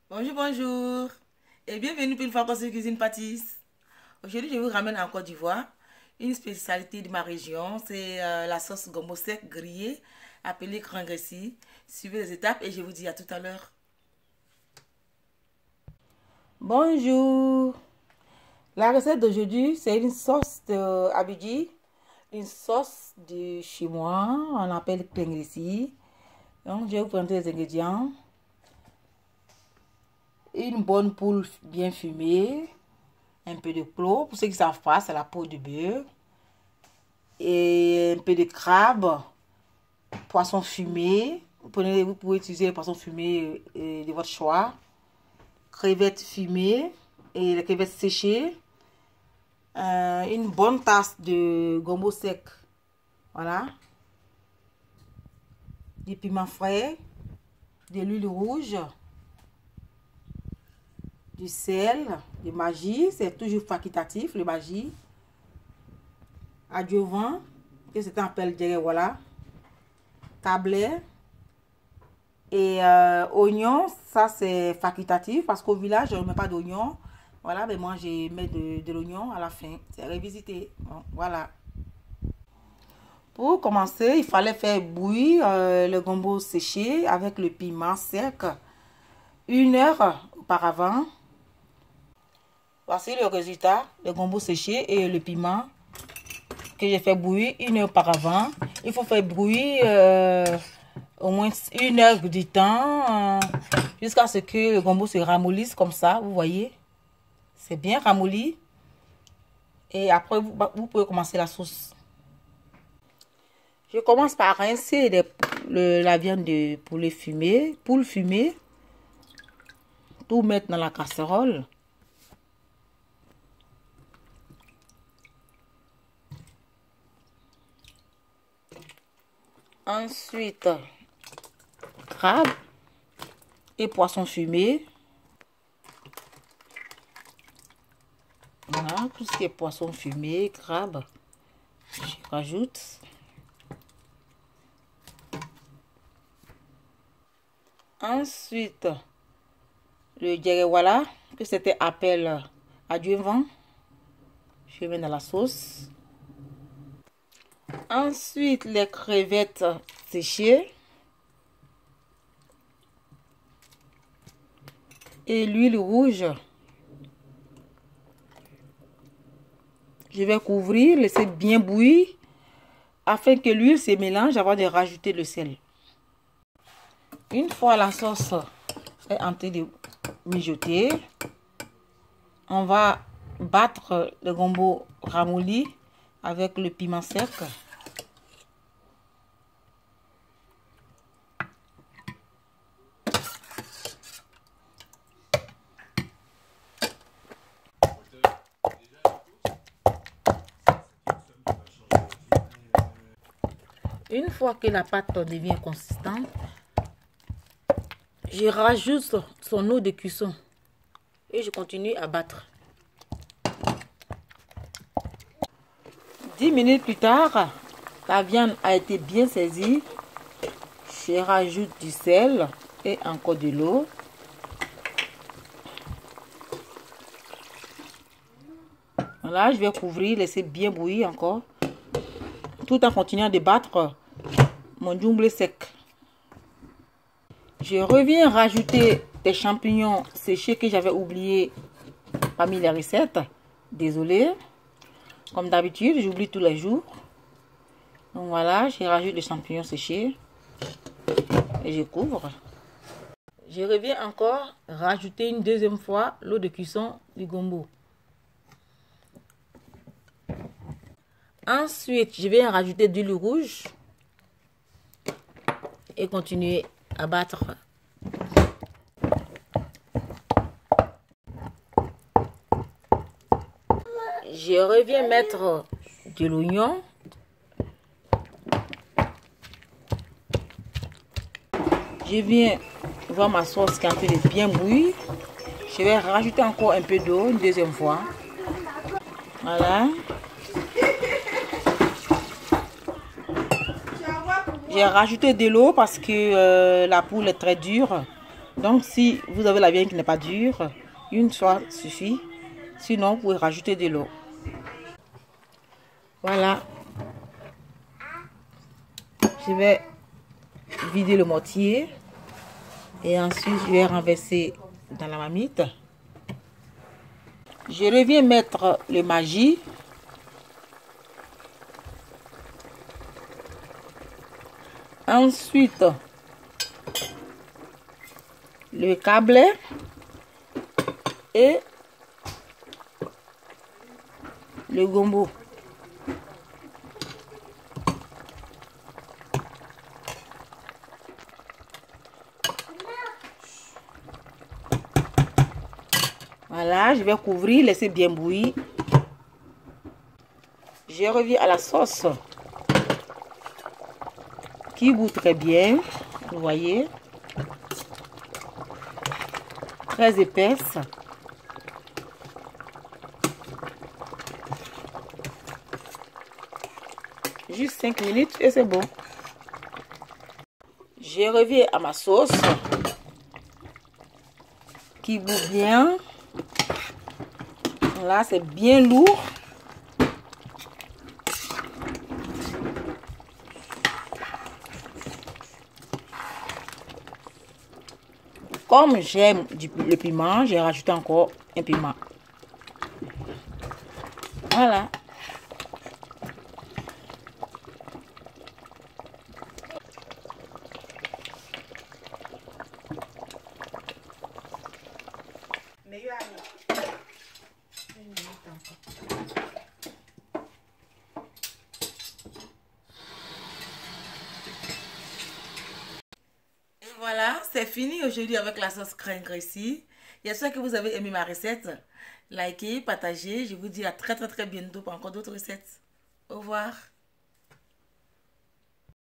Bonjour, bonjour et bienvenue pour une fois encore sur Cuisine Pâtisse. Aujourd'hui, je vous ramène en Côte d'Ivoire une spécialité de ma région. C'est la sauce gombo sec grillée appelée krangressi. Suivez les étapes et je vous dis à tout à l'heure. Bonjour. La recette d'aujourd'hui, c'est une sauce de Abidji, une sauce de chez moi, on appelle krangressi. Donc, je vais vous présenter les ingrédients. Une bonne poule bien fumée, un peu de clou, pour ceux qui ne savent pas, c'est la peau de bœuf, et un peu de crabe, poisson fumé, vous pouvez utiliser le poisson fumé de votre choix, crevettes fumées et les crevettes séchées, une bonne tasse de gombo sec, voilà, du piment frais, de l'huile rouge, du sel, du magie, c'est toujours facultatif, le magie, adjuvant, que c'est appelle dire voilà, tablette et oignon, ça c'est facultatif parce qu'au village je ne mets pas d'oignon, voilà, mais moi je mets de l'oignon à la fin, c'est revisité, bon, voilà. Pour commencer, il fallait faire bouillir le gombo séché avec le piment sec 1 heure auparavant. Voici le résultat, le gombo séché et le piment que j'ai fait bouillir 1 heure auparavant. Il faut faire bouillir au moins 1 heure du temps jusqu'à ce que le gombo se ramollisse comme ça, vous voyez. C'est bien ramolli. Et après, vous pouvez commencer la sauce. Je commence par rincer la viande de poulet fumé, poule fumée. Tout mettre dans la casserole. Ensuite, crabe et poisson fumé. Voilà, tout ce qui est poisson fumé, crabe, je rajoute. Ensuite, le djegewala, que c'était appel adjuvant, je mets dans la sauce. Ensuite, les crevettes séchées et l'huile rouge. Je vais couvrir, laisser bien bouillir afin que l'huile se mélange avant de rajouter le sel. Une fois la sauce est en train de mijoter, on va battre le gombo ramolli avec le piment sec. Une fois que la pâte devient consistante, je rajoute son eau de cuisson et je continue à battre. 10 minutes plus tard, la viande a été bien saisie. Je rajoute du sel et encore de l'eau. Voilà, je vais couvrir, laisser bien bouillir encore, tout en continuant de battre mon double sec. Je reviens rajouter des champignons séchés que j'avais oubliés parmi les recettes. Désolée. Comme d'habitude, j'oublie tous les jours. Donc voilà, je rajoute des champignons séchés et je couvre. Je reviens encore rajouter une deuxième fois l'eau de cuisson du gombo. Ensuite, je vais rajouter de l'huile rouge et continuer à battre. Je reviens mettre de l'oignon. Je viens voir ma sauce qui est en train de bien bouillir. Je vais rajouter encore un peu d'eau une deuxième fois. Voilà. J'ai rajouté de l'eau parce que la poule est très dure. Donc si vous avez la viande qui n'est pas dure, une fois suffit. Sinon, vous pouvez rajouter de l'eau. Voilà. Je vais vider le mortier. Et ensuite, je vais renverser dans la marmite. Je reviens mettre le Maggi. Ensuite, le câble et le gombo. Voilà, je vais couvrir, laisser bien bouillir. Je reviens à la sauce qui bout très bien, vous voyez, très épaisse. Juste 5 minutes et c'est bon. Je reviens à ma sauce qui bout bien. Là, c'est bien lourd. Comme j'aime le piment, j'ai rajouté encore un piment. Voilà. Voilà, c'est fini aujourd'hui avec la sauce crème graissée. J'espère que vous avez aimé ma recette. Likez, partagez. Je vous dis à très bientôt pour encore d'autres recettes. Au revoir.